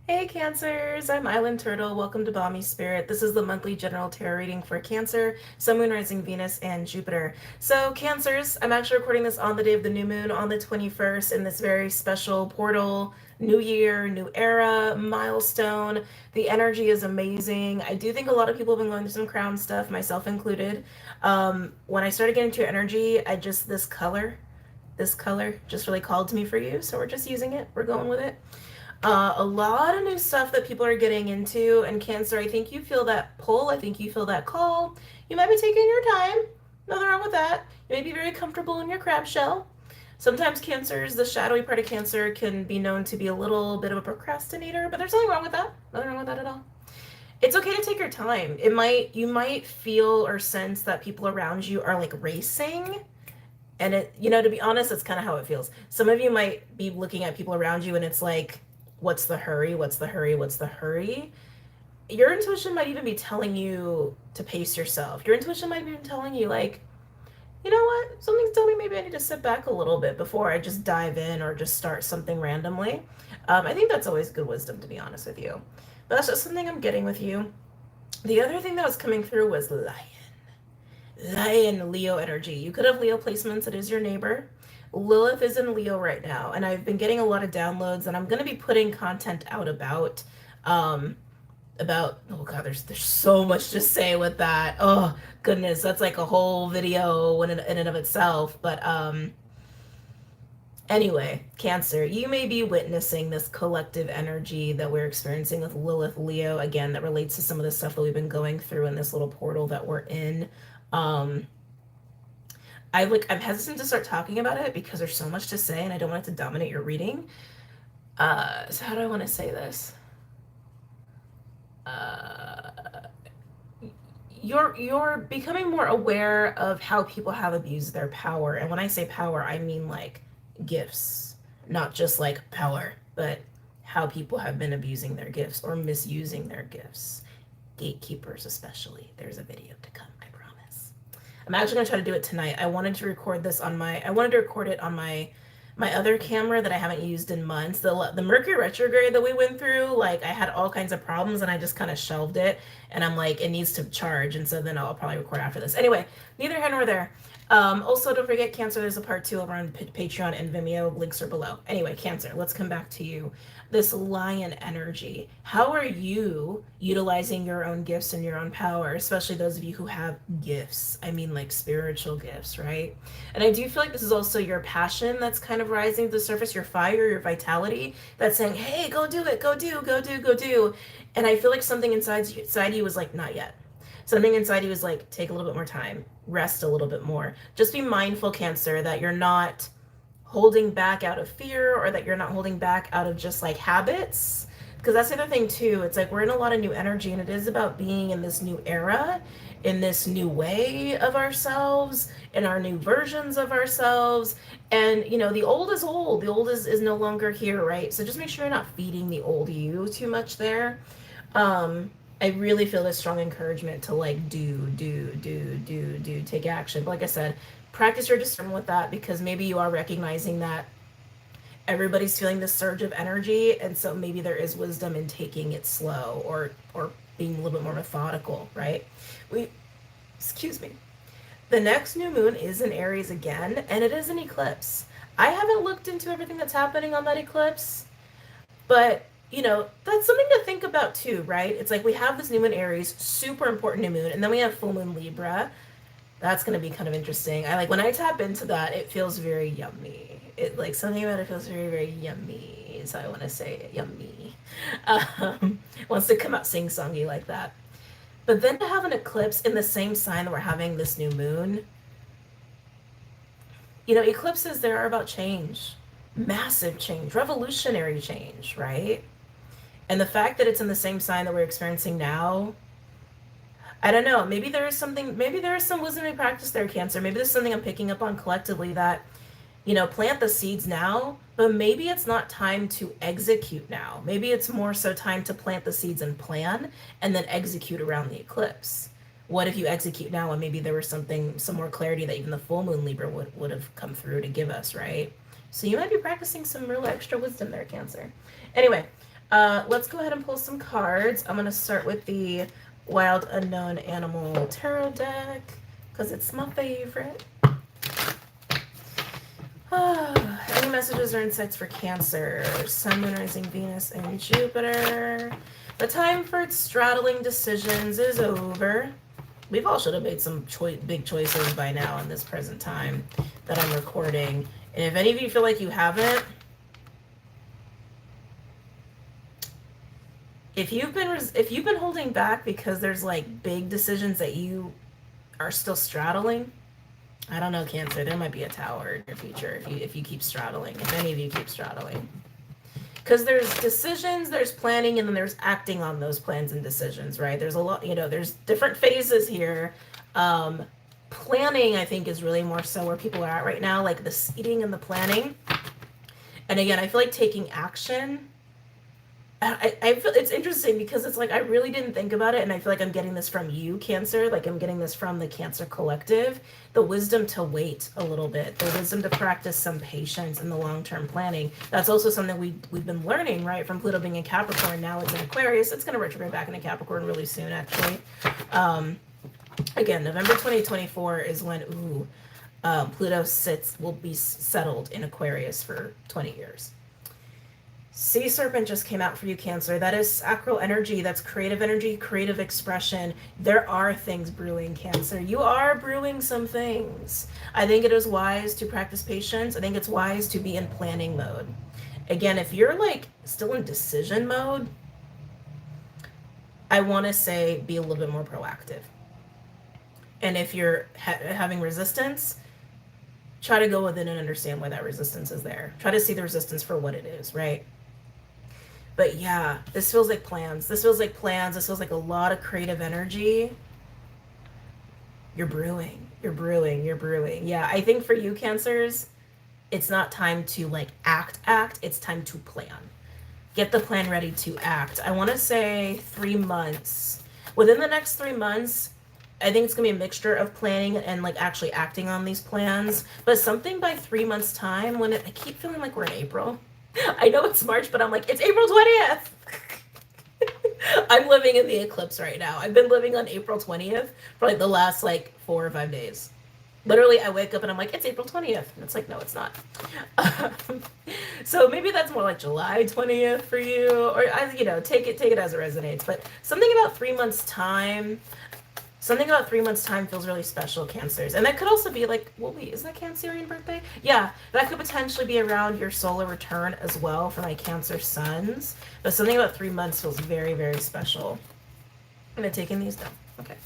Hey Cancers, I'm Island Turtle. Welcome to BOMISpirit. This is the monthly general tarot reading for Cancer, Sun, Moon, Rising, Venus, and Jupiter. So Cancers, I'm actually recording this on the day of the new moon on the 21st in this very special portal, new year, new era, milestone. The energy is amazing. I do think a lot of people have been going through some crown stuff, myself included. When I started getting into your energy, this color just really called to me for you. So we're just using it. We're going with it. A lot of new stuff that people are getting into, and Cancer, I think you feel that pull. I think you feel that call. You might be taking your time. Nothing wrong with that. You may be very comfortable in your crab shell. Sometimes Cancers, the shadowy part of Cancer, can be known to be a little bit of a procrastinator, but there's nothing wrong with that. Nothing wrong with that at all. It's okay to take your time. You might feel or sense that people around you are like racing, and to be honest, that's kind of how it feels. Some of you might be looking at people around you and it's like, what's the hurry? What's the hurry? What's the hurry? Your intuition might even be telling you to pace yourself. Your intuition might be even telling you, like, you know what? Something's telling me maybe I need to sit back a little bit before I just dive in or just start something randomly. I think that's always good wisdom, to be honest with you. But that's just something I'm getting with you. The other thing that was coming through was Lion. Lion, Leo energy. You could have Leo placements. It is your neighbor. Lilith is in Leo right now, and I've been getting a lot of downloads, and I'm going to be putting content out um, oh god, there's so much to say with that. Oh goodness, that's like a whole video in and of itself. But anyway, Cancer, you may be witnessing this collective energy that we're experiencing with Lilith Leo again that relates to some of the stuff that we've been going through in this little portal that we're in. Um, I'm hesitant to start talking about it because there's so much to say and I don't want it to dominate your reading. So how do I want to say this? Uh, you're becoming more aware of how people have abused their power, and when I say power, I mean like gifts, not just like power, but how people have been abusing their gifts or misusing their gifts. Gatekeepers, especially. There's a video to come. I'm actually gonna try to do it tonight. I wanted to record it on my other camera that I haven't used in months. The Mercury retrograde that we went through, like I had all kinds of problems and I just kind of shelved it. And I'm like, it needs to charge, and so then I'll probably record after this. Anyway, neither here nor there. Also, don't forget, Cancer, there's a part 2 over on Patreon and Vimeo. Links are below. Anyway, Cancer, let's come back to you. This lion energy. How are you utilizing your own gifts and your own power, especially those of you who have gifts? I mean, like spiritual gifts, right? And I do feel like this is also your passion that's kind of rising to the surface, your fire, your vitality that's saying, hey, go do it, go do, go do, go do. And I feel like something inside you was like, not yet. Something inside you is like, take a little bit more time, rest a little bit more. Just be mindful, Cancer, that you're not holding back out of fear or that you're not holding back out of just like habits. Because that's the other thing too. It's like we're in a lot of new energy and it is about being in this new era, in this new way of ourselves, in our new versions of ourselves. And the old is old. The old is no longer here, right? So just make sure you're not feeding the old you too much there. I really feel this strong encouragement to like do, take action. But like I said, practice your discernment with that because maybe you are recognizing that everybody's feeling this surge of energy, and so maybe there is wisdom in taking it slow or being a little bit more methodical, right? Excuse me. The next new moon is in Aries again, and it is an eclipse. I haven't looked into everything that's happening on that eclipse, but that's something to think about too, right? It's like we have this new moon Aries, super important new moon, and then we have full moon Libra. That's going to be kind of interesting. I like when I tap into that, it feels very yummy. It like something about it feels very, very yummy. So I want to say yummy. Wants to come out sing-songy like that. But then to have an eclipse in the same sign that we're having this new moon, eclipses, they are about change, massive change, revolutionary change, right? And the fact that it's in the same sign that we're experiencing now, I don't know, maybe there is some wisdom we practice there, Cancer. Maybe there's something I'm picking up on collectively that, plant the seeds now, but maybe it's not time to execute now. Maybe it's more so time to plant the seeds and plan and then execute around the eclipse. What if you execute now and maybe there was some more clarity that even the full moon Libra would have come through to give us, right? So you might be practicing some real extra wisdom there, Cancer. Anyway, Let's go ahead and pull some cards. I'm going to start with the Wild Unknown Animal Tarot deck because it's my favorite. Any messages or insights for Cancer? Sun, Moon, Rising, Venus, and Jupiter. The time for straddling decisions is over. We've all should have made some big choices by now in this present time that I'm recording. And if any of you feel like you haven't, if you've been holding back because there's like big decisions that you are still straddling, I don't know, Cancer, there might be a tower in your future if you keep straddling, if any of you keep straddling. Because there's decisions, there's planning, and then there's acting on those plans and decisions, right? There's a lot, there's different phases here. Planning, I think, is really more so where people are at right now, like the seeding and the planning. And again, I feel like taking action. I feel it's interesting because it's like I really didn't think about it, and I feel like I'm getting this from you, Cancer. Like I'm getting this from the Cancer Collective. The wisdom to wait a little bit, the wisdom to practice some patience in the long-term planning. That's also something we've been learning, right? From Pluto being in Capricorn, now it's in Aquarius. It's going to retrograde back into Capricorn really soon, actually. Again, November 2024 is when Pluto will be settled in Aquarius for 20 years. Sea Serpent just came out for you, Cancer. That is sacral energy. That's creative energy, creative expression. There are things brewing, Cancer. You are brewing some things. I think it is wise to practice patience. I think it's wise to be in planning mode. Again, if you're like still in decision mode, I want to say be a little bit more proactive. And if you're having resistance, try to go within and understand why that resistance is there. Try to see the resistance for what it is, right? But yeah, this feels like plans. This feels like plans. This feels like a lot of creative energy. You're brewing. You're brewing. You're brewing. Yeah, I think for you, Cancers, it's not time to like act. It's time to plan. Get the plan ready to act. I want to say 3 months. Within the next 3 months, I think it's going to be a mixture of planning and like actually acting on these plans. But something by 3 months' time I keep feeling like we're in April. I know it's March, but I'm like, it's April 20th. I'm living in the eclipse right now. I've been living on April 20th for like the last like 4 or 5 days. Literally, I wake up and I'm like, it's April 20th. And it's like, no, it's not. So maybe that's more like July 20th for you. Or, take it as it resonates. But something about 3 months' time... Something about 3 months' time feels really special, Cancers. And that could also be like, well, wait, is that Cancerian birthday? Yeah, that could potentially be around your solar return as well for my Cancer suns. But something about 3 months feels very, very special. I'm taking these down. Okay.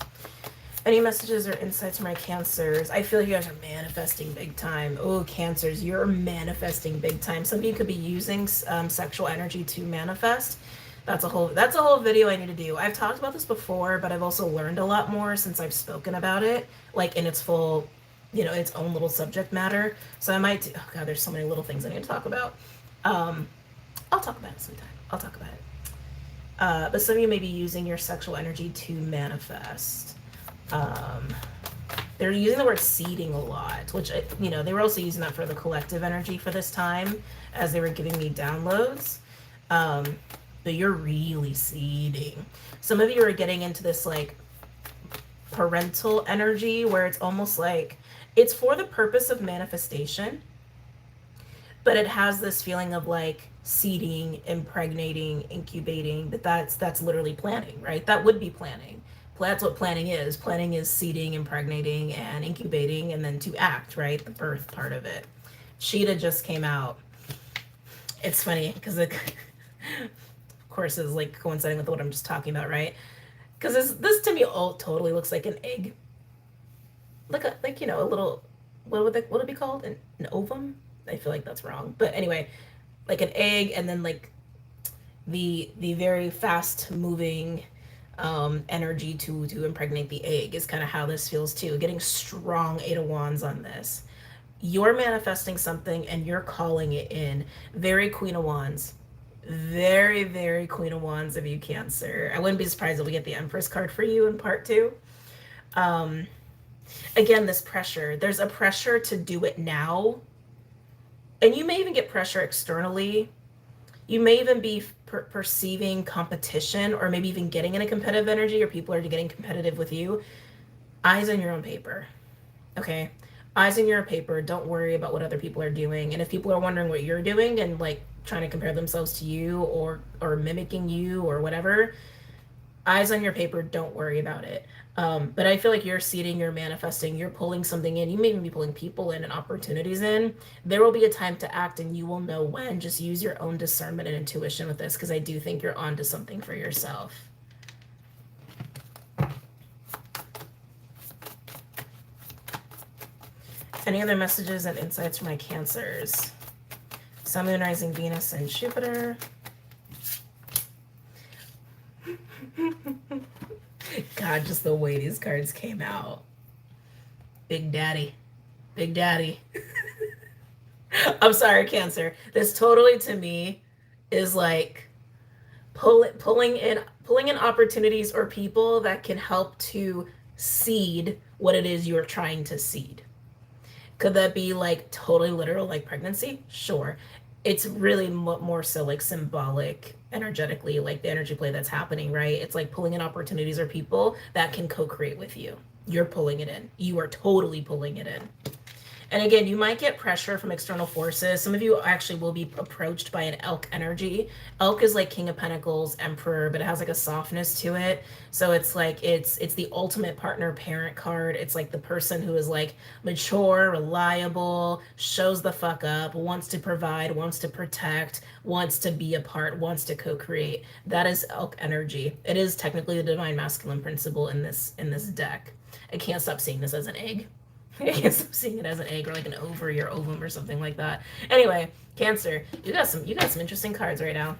Any messages or insights for my Cancers? I feel you guys are manifesting big time. Oh, Cancers, you're manifesting big time. Some of you could be using sexual energy to manifest. That's a whole video I need to do. I've talked about this before, but I've also learned a lot more since I've spoken about it, like in its full, its own little subject matter. So I might, oh God, there's so many little things I need to talk about. I'll talk about it sometime. I'll talk about it. But some of you may be using your sexual energy to manifest. They're using the word seeding a lot, which, they were also using that for the collective energy for this time as they were giving me downloads. But you're really seeding. Some of you are getting into this like parental energy where it's almost like it's for the purpose of manifestation, but it has this feeling of like seeding, impregnating, incubating, that's literally planning, right? That would be planning. That's what planning is. Planning is seeding, impregnating, and incubating, and then to act, right? The birth part of it. Cheetah just came out. It's funny because it course is like coinciding with what I'm just talking about, right? Because this to me totally looks like an egg, like a little, what would it be called, an ovum? I feel like that's wrong, but anyway, like an egg, and then like the very fast moving energy to impregnate the egg is kind of how this feels too. Getting strong 8 of Wands on this. You're manifesting something and you're calling it in. Very Queen of Wands. Very, very Queen of Wands of you, Cancer. I wouldn't be surprised if we get the Empress card for you in part 2. Again, this pressure. There's a pressure to do it now. And you may even get pressure externally You may even be perceiving competition, or maybe even getting in a competitive energy, or people are getting competitive with you. Eyes on your own paper. Okay, eyes on your paper. Don't worry about what other people are doing. And if people are wondering what you're doing and like trying to compare themselves to you, or mimicking you or whatever, eyes on your paper. Don't worry about it. But I feel like you're seeding, you're manifesting, you're pulling something in. You may even be pulling people in and opportunities in. There will be a time to act, and you will know when. Just use your own discernment and intuition with this, because I do think you're onto something for yourself. Any other messages and insights for my Cancers? Sun, Moon, Rising, Venus, and Jupiter. God, just the way these cards came out. Big Daddy. Big Daddy. I'm sorry, Cancer. This totally, to me, is like pulling in opportunities or people that can help to seed what it is you're trying to seed. Could that be like totally literal, like pregnancy? Sure. It's really more so like symbolic, energetically, like the energy play that's happening, right? It's like pulling in opportunities or people that can co-create with you. You're pulling it in. You are totally pulling it in. And again, you might get pressure from external forces. Some of you actually will be approached by an elk energy. Elk is like King of Pentacles, Emperor, but it has like a softness to it. So it's like it's the ultimate partner parent card. It's like the person who is like mature, reliable, shows the fuck up, wants to provide, wants to protect, wants to be a part, wants to co-create. That is elk energy. It is technically the divine masculine principle in this deck. I can't stop seeing this as an egg. I can't stop seeing it as an egg or like an ovary or ovum or something like that. Anyway, Cancer, you got some interesting cards right now.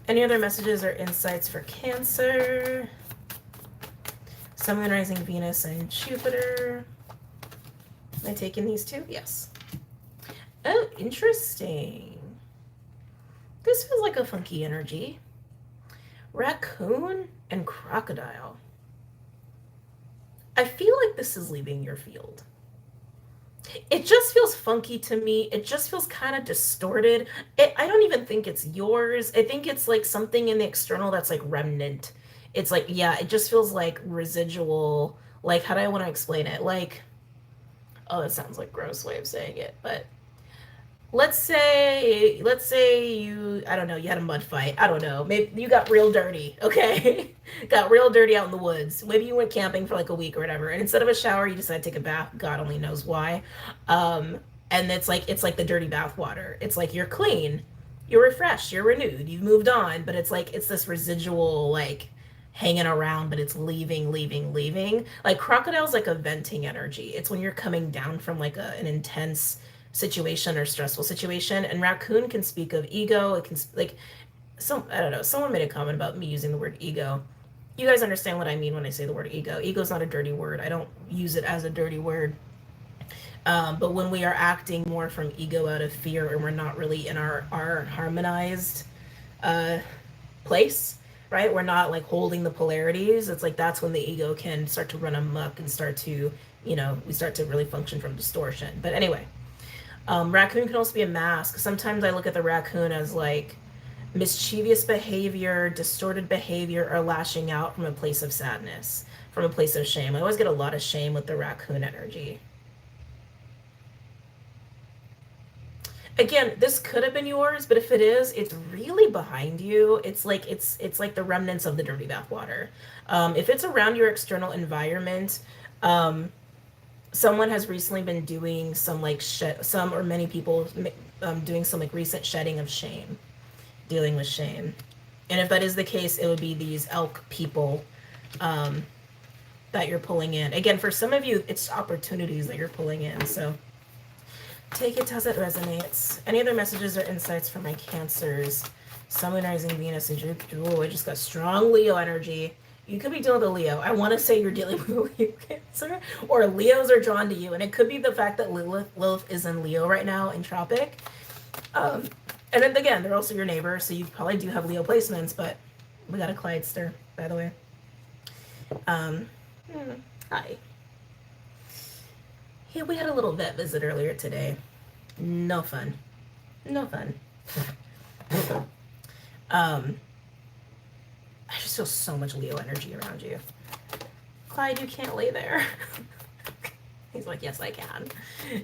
Any other messages or insights for Cancer? Sun, Moon, Rising, Venus, and Jupiter. Am I taking these two? Yes. Oh, interesting. This feels like a funky energy. Raccoon and crocodile. I feel like this is leaving your field. It just feels funky to me. It just feels kind of distorted. I don't even think it's yours. I think it's like something in the external that's like remnant. It's like, yeah, it just feels like residual. Like, how do I want to explain it? Like, oh, that sounds like a gross way of saying it, but let's say you, I don't know, you had a mud fight. I don't know. Maybe you got real dirty, okay? Got real dirty out in the woods. Maybe you went camping for like a week or whatever, and instead of a shower, you decided to take a bath. God only knows why. And it's like the dirty bath water. It's like you're clean, you're refreshed, you're renewed, you've moved on, but it's like it's this residual like hanging around, but it's leaving. Like crocodile's like a venting energy. It's when you're coming down from like an intense situation or stressful situation. And raccoon can speak of ego. It can like I don't know, someone made a comment about me using the word ego. You guys understand what I mean when I say the word ego. Ego is not a dirty word. I don't use it as a dirty word. But when we are acting more from ego out of fear, and we're not really in our harmonized place, right? We're not like holding the polarities. It's like that's when the ego can start to run amok and start to, we start to really function from distortion. But anyway, raccoon can also be a mask. Sometimes I look at the raccoon as like mischievous behavior, distorted behavior, or lashing out from a place of sadness, from a place of shame. I always get a lot of shame with the raccoon energy. Again, this could have been yours, but if it is, it's really behind you. It's like the remnants of the dirty bathwater. If it's around your external environment, someone has recently been doing some like some or many people doing some like recent shedding of shame, dealing with shame. And if that is the case, it would be these elk people that you're pulling in. Again, for some of you, it's opportunities that you're pulling in. So take it as it resonates. Any other messages or insights for my Cancers? Sun, Moon, Rising, Venus, and Jupiter. Oh, I just got strong Leo energy. You could be dealing with a Leo. I want to say you're dealing with a Leo Cancer, or Leos are drawn to you. And it could be the fact that Lilith is in Leo right now in Tropic. And then again, they're also your neighbor, so you probably do have Leo placements, but we got a Clydester, by the way. Hi. Yeah, we had a little vet visit earlier today. No fun. No fun. Um, I just feel so much Leo energy around you. Clyde, you can't lay there. He's like, yes, I can.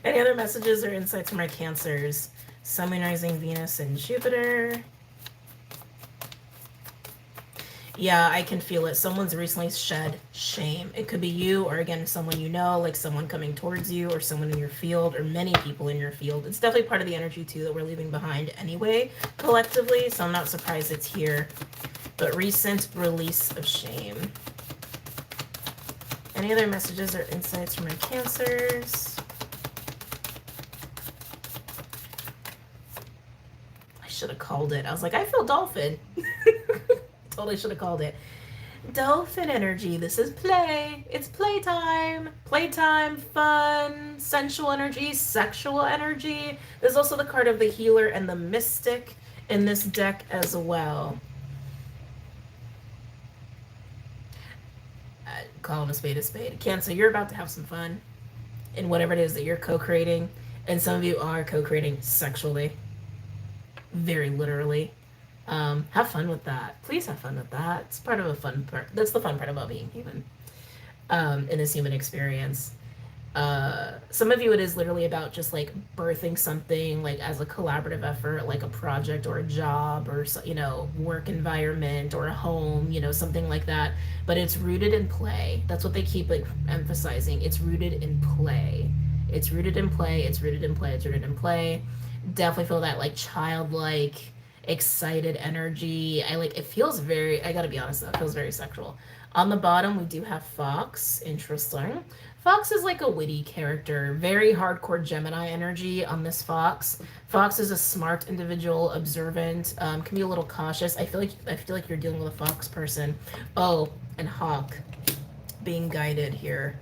Any other messages or insights from my Cancers? Sun, Moon, Rising, Venus, and Jupiter. Yeah, I can feel it. Someone's recently shed shame. It could be you, or again, someone you know, like someone coming towards you, or someone in your field, or many people in your field. It's definitely part of the energy, too, that we're leaving behind anyway, collectively, so I'm not surprised it's here. But recent release of shame. Any other messages or insights from my Cancers? I should have called it. I was like, I feel dolphin. Totally should have called it. Dolphin energy. This is play. It's playtime. Playtime, fun, sensual energy, sexual energy. There's also the card of the healer and the mystic in this deck as well. Calling a spade a spade. Cancer, you're about to have some fun in whatever it is that you're co-creating. And some of you are co-creating sexually. Very literally. Have fun with that. Please have fun with that. It's part of a fun part. That's the fun part about being human. In this human experience. Some of you, it is literally about just like birthing something like as a collaborative effort, like a project or a job or, you know, work environment or a home, you know, something like that. But it's rooted in play. That's what they keep like emphasizing. It's rooted in play. It's rooted in play. It's rooted in play. It's rooted in play. Definitely feel that like childlike, excited energy. It feels very, I gotta be honest though, it feels very sexual. On the bottom, we do have Fox. Interesting. Fox is like a witty character, very hardcore Gemini energy on this Fox. Fox is a smart individual, observant, can be a little cautious. I feel like you're dealing with a Fox person. Oh, and Hawk, being guided here.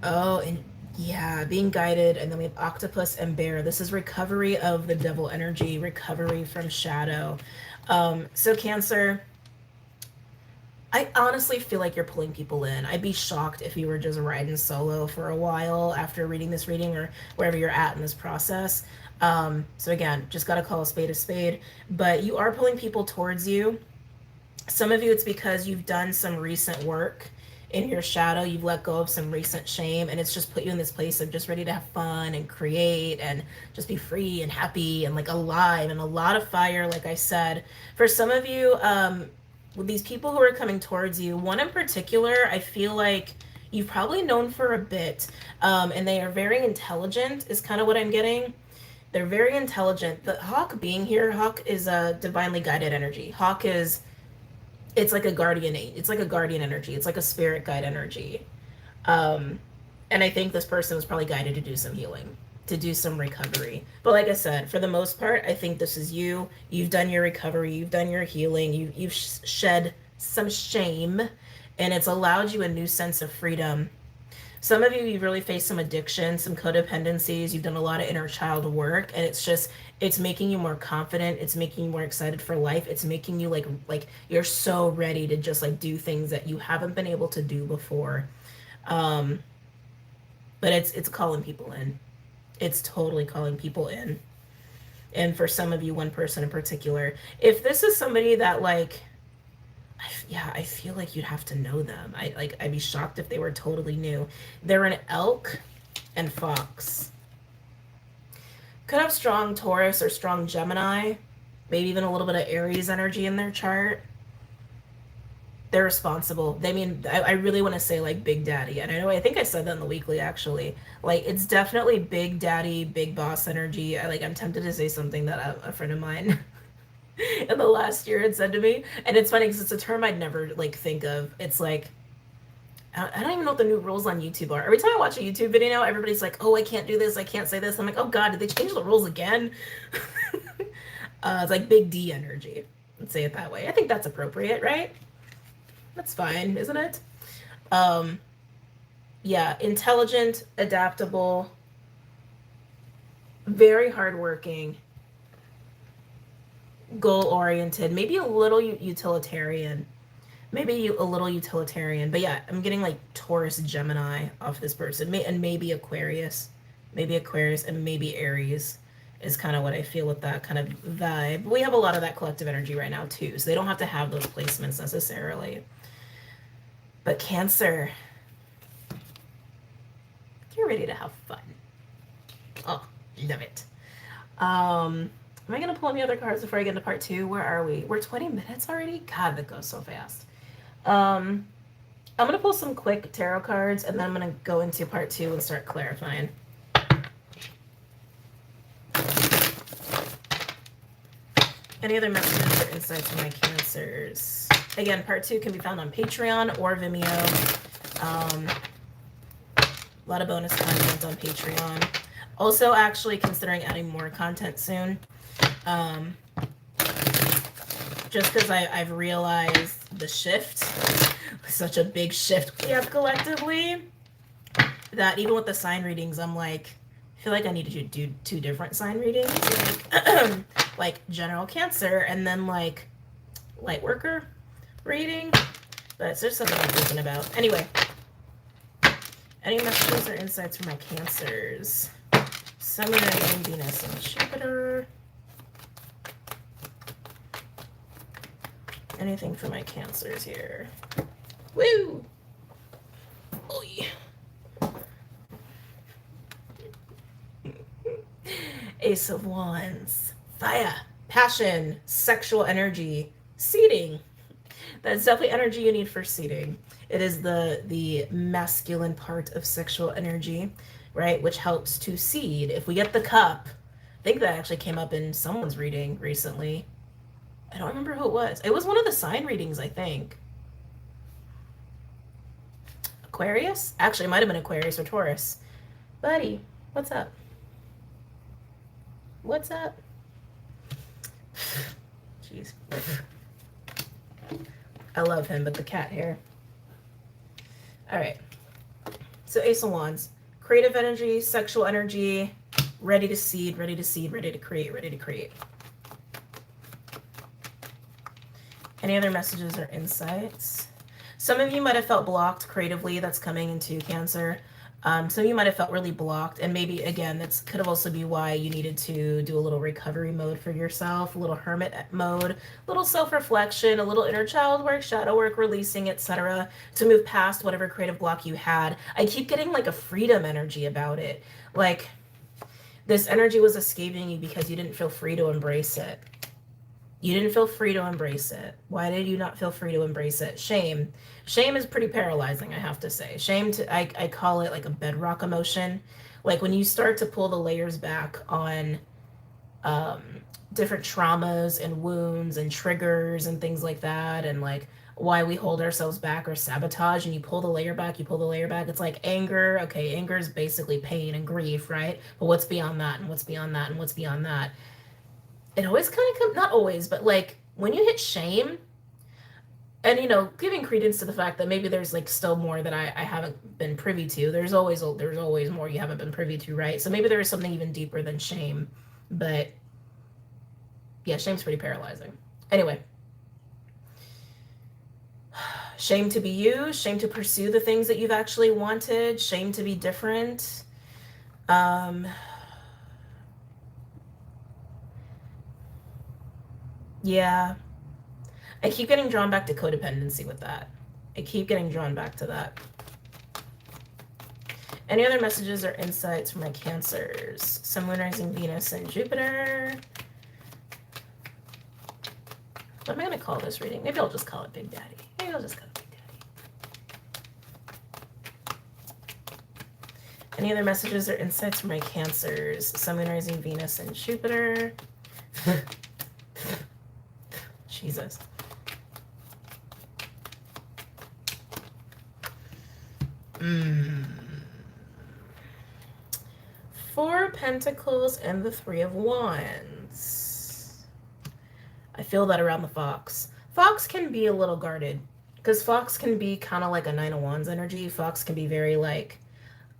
Oh, and yeah, being guided. And then we have Octopus and Bear. This is recovery of the devil energy, recovery from shadow. So Cancer, I honestly feel like you're pulling people in. I'd be shocked if you were just riding solo for a while after reading this reading or wherever you're at in this process. So again, just got to call a spade, but you are pulling people towards you. Some of you, it's because you've done some recent work in your shadow. You've let go of some recent shame, and it's just put you in this place of just ready to have fun and create and just be free and happy and like alive and a lot of fire. Like I said, for some of you, with these people who are coming towards you, one in particular, I feel like you've probably known for a bit, and they are very intelligent is kind of what I'm getting. They're very intelligent. The Hawk being here, Hawk is a divinely guided energy. Hawk is, it's like a guardian. It's like a guardian energy. It's like a spirit guide energy. And I think this person was probably guided to do some healing, to do some recovery. But like I said, for the most part, I think this is you. You've done your recovery. You've done your healing. You've shed some shame, and it's allowed you a new sense of freedom. Some of you, you've really faced some addiction, some codependencies. You've done a lot of inner child work, and it's making you more confident. It's making you more excited for life. It's making you like you're so ready to just like do things that you haven't been able to do before. But it's calling people in. It's totally calling people in. And for some of you, one person in particular, if this is somebody that like, I feel like you'd have to know them. I'd be shocked if they were totally new. They're an elk and fox. Could have strong Taurus or strong Gemini, maybe even a little bit of Aries energy in their chart. They're responsible. I really want to say like Big Daddy. And I think I said that in the weekly actually. Like it's definitely Big Daddy, Big Boss energy. I'm tempted to say something that a friend of mine in the last year had said to me. And it's funny because it's a term I'd never like think of. It's like, I don't even know what the new rules on YouTube are. Every time I watch a YouTube video now, everybody's like, oh, I can't do this. I can't say this. I'm like, oh God, did they change the rules again? It's like Big D energy. Let's say it that way. I think that's appropriate, right? That's fine, isn't it? Yeah, intelligent, adaptable, very hardworking, goal-oriented, maybe a little utilitarian. But yeah, I'm getting like Taurus, Gemini off this person, and maybe Aquarius, and maybe Aries. is kind of what I feel with that kind of vibe. We have a lot of that collective energy right now too, so they don't have to have those placements necessarily. But Cancer, you're ready to have fun. Oh, love it. Am I going to pull any other cards before I get into part 2? Where are we? We're 20 minutes already? God, that goes so fast. I'm going to pull some quick tarot cards, and then I'm going to go into part 2 and start clarifying. Any other messages or insights for my Cancers? Again, part 2 can be found on Patreon or Vimeo. A lot of bonus content on Patreon. Also, actually considering adding more content soon. Just because I've realized the shift, such a big shift we have collectively, that even with the sign readings, I'm like, I feel like I need to do 2 different sign readings, like general Cancer and then like light worker reading. But it's just something I'm thinking about. Anyway, any messages or insights for my Cancers? Sun, Moon, Rising, Venus, and Jupiter. Anything for my Cancers here? Woo! Oy. Ace of Wands. Fire. Passion. Sexual energy. Seeding. That's definitely energy you need for seeding. It is the masculine part of sexual energy, right? Which helps to seed. If we get the cup, I think that actually came up in someone's reading recently. I don't remember who it was. It was one of the sign readings, I think. Aquarius? Actually, it might have been Aquarius or Taurus. Buddy, what's up? What's up? Jeez. I love him, but the cat hair. All right. So Ace of Wands. Creative energy, sexual energy, ready to seed, ready to seed, ready to create, ready to create. Any other messages or insights? Some of you might have felt blocked creatively. That's coming into Cancer. Some of you might have felt really blocked. And maybe, again, that could have also be why you needed to do a little recovery mode for yourself, a little hermit mode, a little self-reflection, a little inner child work, shadow work, releasing, etc. to move past whatever creative block you had. I keep getting like a freedom energy about it. Like this energy was escaping you because you didn't feel free to embrace it. You didn't feel free to embrace it. Why did you not feel free to embrace it? Shame. Shame is pretty paralyzing, I have to say. Shame, I call it like a bedrock emotion. Like when you start to pull the layers back on different traumas and wounds and triggers and things like that, and like why we hold ourselves back or sabotage, and you pull the layer back, you pull the layer back. It's like anger. Okay, anger is basically pain and grief, right? But what's beyond that, and what's beyond that, and what's beyond that? It always kind of comes, not always, but like when you hit shame, and you know, giving credence to the fact that maybe there's like still more that I haven't been privy to. There's always more you haven't been privy to, right? So maybe there is something even deeper than shame. But yeah, shame's pretty paralyzing. Anyway, shame to be you, shame to pursue the things that you've actually wanted, shame to be different. Yeah, I keep getting drawn back to codependency with that. I keep getting drawn back to that. Any other messages or insights for my Cancers? Sun, Moon, Rising, Venus, and Jupiter. What am I going to call this reading? Maybe I'll just call it Big Daddy. Maybe I'll just call it Big Daddy. Any other messages or insights for my Cancers? Sun, Moon, Rising, Venus, and Jupiter. Jesus. Four of Pentacles and the Three of Wands. I feel that around the Fox. Fox can be a little guarded because Fox can be kind of like a Nine of Wands energy. Fox can be very like,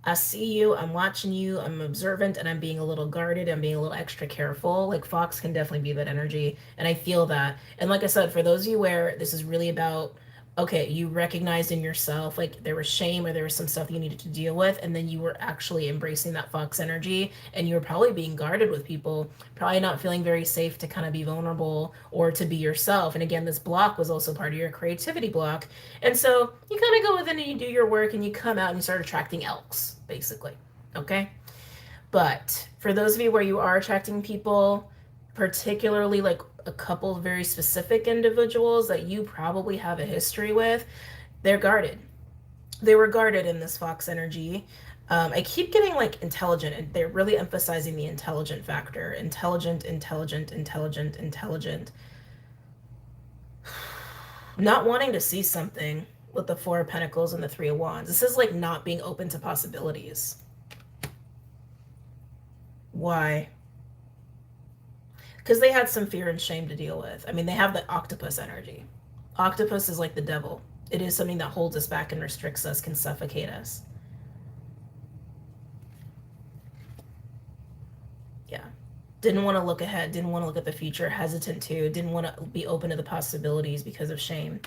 I see you, I'm watching you, I'm observant, and I'm being a little guarded, I'm being a little extra careful. Like Fox can definitely be that energy, and I feel that. And like I said, for those of you where this is really about okay, you recognized in yourself like there was shame or there was some stuff you needed to deal with, and then you were actually embracing that fox energy, and you were probably being guarded with people, probably not feeling very safe to kind of be vulnerable or to be yourself. And again, this block was also part of your creativity block. And so you kind of go within and you do your work and you come out and you start attracting elks, basically. Okay? But for those of you where you are attracting people, particularly like a couple of very specific individuals that you probably have a history with, they're guarded. They were guarded in this fox energy. I keep getting like intelligent, and they're really emphasizing the intelligent factor. Intelligent, intelligent, intelligent, intelligent. Not wanting to see something with the Four of Pentacles and the Three of Wands. This is like not being open to possibilities. Why? Because they had some fear and shame to deal with. I mean, they have the octopus energy. Octopus is like the devil. It is something that holds us back and restricts us, can suffocate us. Yeah. Didn't want to look ahead, didn't want to look at the future, hesitant to, didn't want to be open to the possibilities because of shame.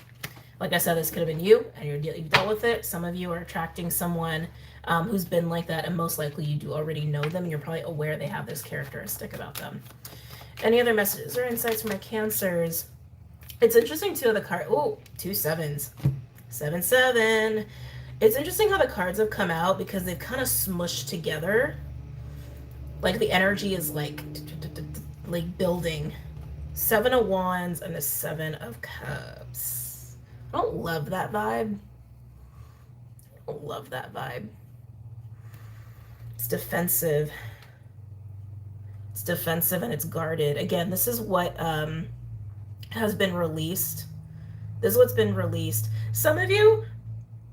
Like I said, this could have been you, and you've dealt with it. Some of you are attracting someone who's been like that, and most likely you do already know them, and you're probably aware they have this characteristic about them. Any other messages or insights from my Cancers? It's interesting too, the card. Oh, 2 sevens. 7, 7. It's interesting how the cards have come out because they've kind of smushed together. Like the energy is like building. 7 of Wands and the 7 of Cups. I don't love that vibe. I don't love that vibe. It's defensive. It's defensive and it's guarded. Again, this is what has been released. This is what's been released. Some of you,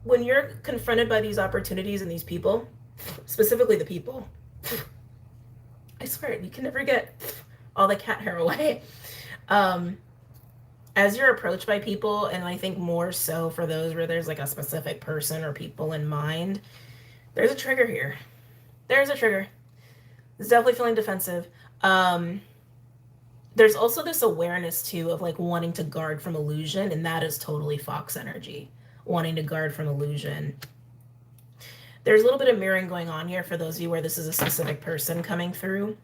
when you're confronted by these opportunities and these people, specifically the people, I swear, you can never get all the cat hair away. As you're approached by people, and I think more so for those where there's like a specific person or people in mind, there's a trigger here. There's a trigger. It's definitely feeling defensive. There's also this awareness too of like wanting to guard from illusion, and that is totally fox energy, wanting to guard from illusion. There's a little bit of mirroring going on here for those of you where this is a specific person coming through.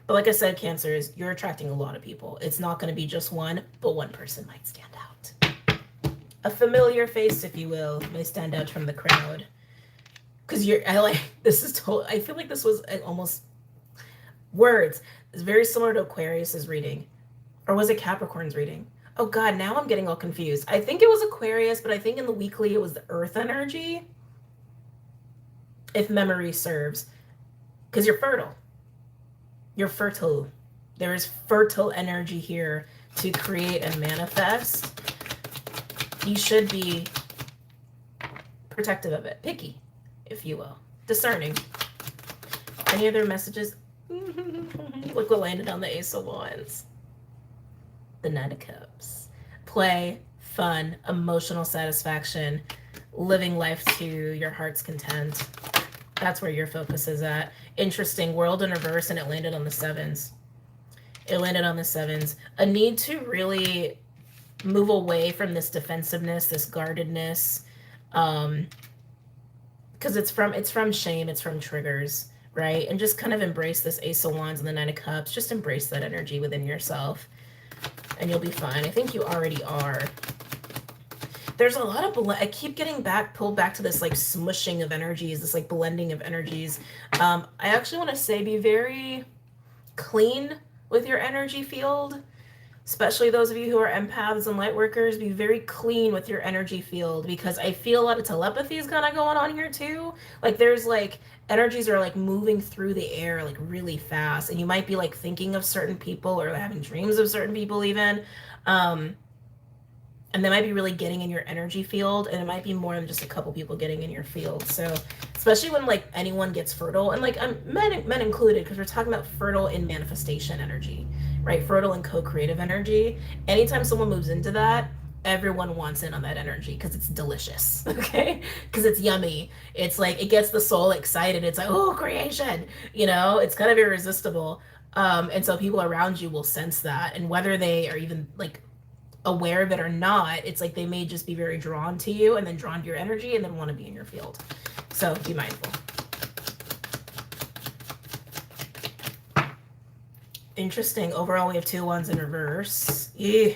But like I said, Cancers, you're attracting a lot of people. It's not going to be just one, but one person might stand out. A familiar face, if you will, may stand out from the crowd. Because I feel like this was almost words. It's very similar to Aquarius's reading. Or was it Capricorn's reading? Oh God, now I'm getting all confused. I think it was Aquarius, but I think in the weekly it was the earth energy. If memory serves. Because you're fertile. You're fertile. There is fertile energy here to create and manifest. You should be protective of it. Picky, if you will. Discerning. Any other messages? Look what landed on the Ace of Wands. The Knight of Cups. Play, fun, emotional satisfaction, living life to your heart's content. That's where your focus is at. Interesting. World in reverse, and it landed on the 7s. It landed on the 7s. A need to really move away from this defensiveness, this guardedness, because it's from shame, it's from triggers, right? And just kind of embrace this Ace of Wands and the 9 of Cups. Just embrace that energy within yourself, and you'll be fine. I think you already are. There's a lot of I keep getting pulled back to this like smushing of energies, this like blending of energies. I actually want to say be very clean with your energy field, especially those of you who are empaths and light workers. Be very clean with your energy field, because I feel a lot of telepathy is kind of going on here too. Like there's like energies are like moving through the air like really fast, and you might be like thinking of certain people or having dreams of certain people even. And they might be really getting in your energy field, and it might be more than just a couple people getting in your field. So especially when like anyone gets fertile, and like men included, because we're talking about fertile in manifestation energy, right? Fertile in co-creative energy. Anytime someone moves into that, everyone wants in on that energy because it's delicious, okay? Because it's yummy. It's like it gets the soul excited. It's like, oh, creation, you know? It's kind of irresistible. And so people around you will sense that, and whether they are even like aware of it or not, it's like they may just be very drawn to you and then drawn to your energy and then want to be in your field. So be mindful. Interesting. Overall, we have 2 wands in reverse. Yeah.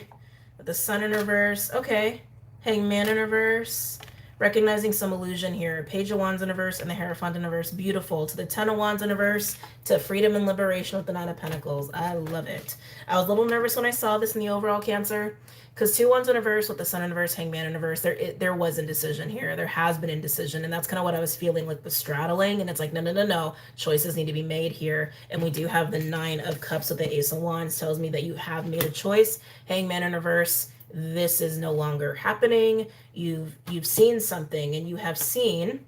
With the sun in reverse. Okay. Hangman in reverse. Recognizing some illusion here. Page of Wands in reverse and the Hierophant in reverse. Beautiful. To the Ten of Wands in reverse. To freedom and liberation with the Nine of Pentacles. I love it. I was a little nervous when I saw this in the overall, Cancer. Because 2 wands in reverse with the sun in reverse, hangman in reverse, there was indecision here. There has been indecision. And that's kind of what I was feeling like the straddling. And it's like, no. Choices need to be made here. And we do have the 9 of cups with the ace of wands. Tells me that you have made a choice. Hangman in reverse. This is no longer happening. You've seen something, and you have seen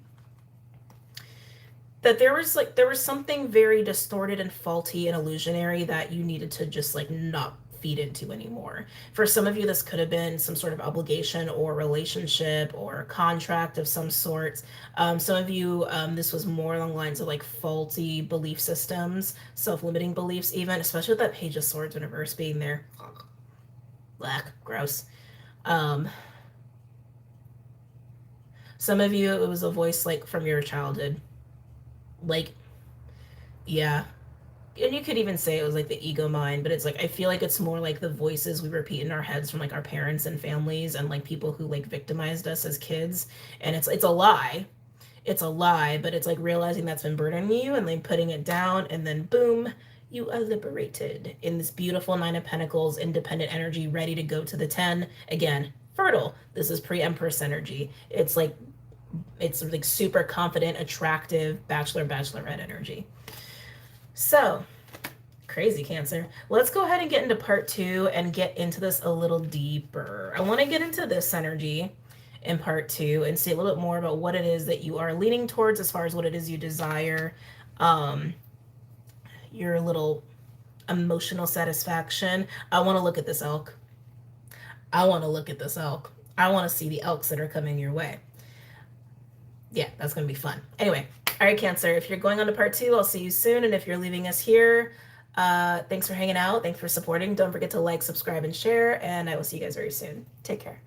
that there was something very distorted and faulty and illusionary that you needed to just like not feed into anymore. For some of you, this could have been some sort of obligation or relationship or contract of some sort. Some of you, this was more along the lines of like faulty belief systems, self-limiting beliefs even, especially with that Page of Swords in reverse being there. Black, gross. Some of you, it was a voice like from your childhood. Like, yeah. And you could even say it was like the ego mind, but it's like, I feel like it's more like the voices we repeat in our heads from like our parents and families and like people who like victimized us as kids. And it's a lie. It's a lie, but it's like realizing that's been burdening you and then putting it down, and then boom, you are liberated in this beautiful 9 of Pentacles, independent energy, ready to go to the 10. Again, fertile. This is pre-Empress energy. It's like super confident, attractive, bachelorette energy. So, crazy, Cancer. Let's go ahead and get into part 2 and get into this a little deeper. I want to get into this energy in part 2 and see a little bit more about what it is that you are leaning towards as far as what it is you desire. Your little emotional satisfaction. I want to look at this elk. I want to see the elks that are coming your way. Yeah, that's going to be fun. Anyway, all right, Cancer, if you're going on to part 2, I'll see you soon. And if you're leaving us here, thanks for hanging out. Thanks for supporting. Don't forget to like, subscribe, and share. And I will see you guys very soon. Take care.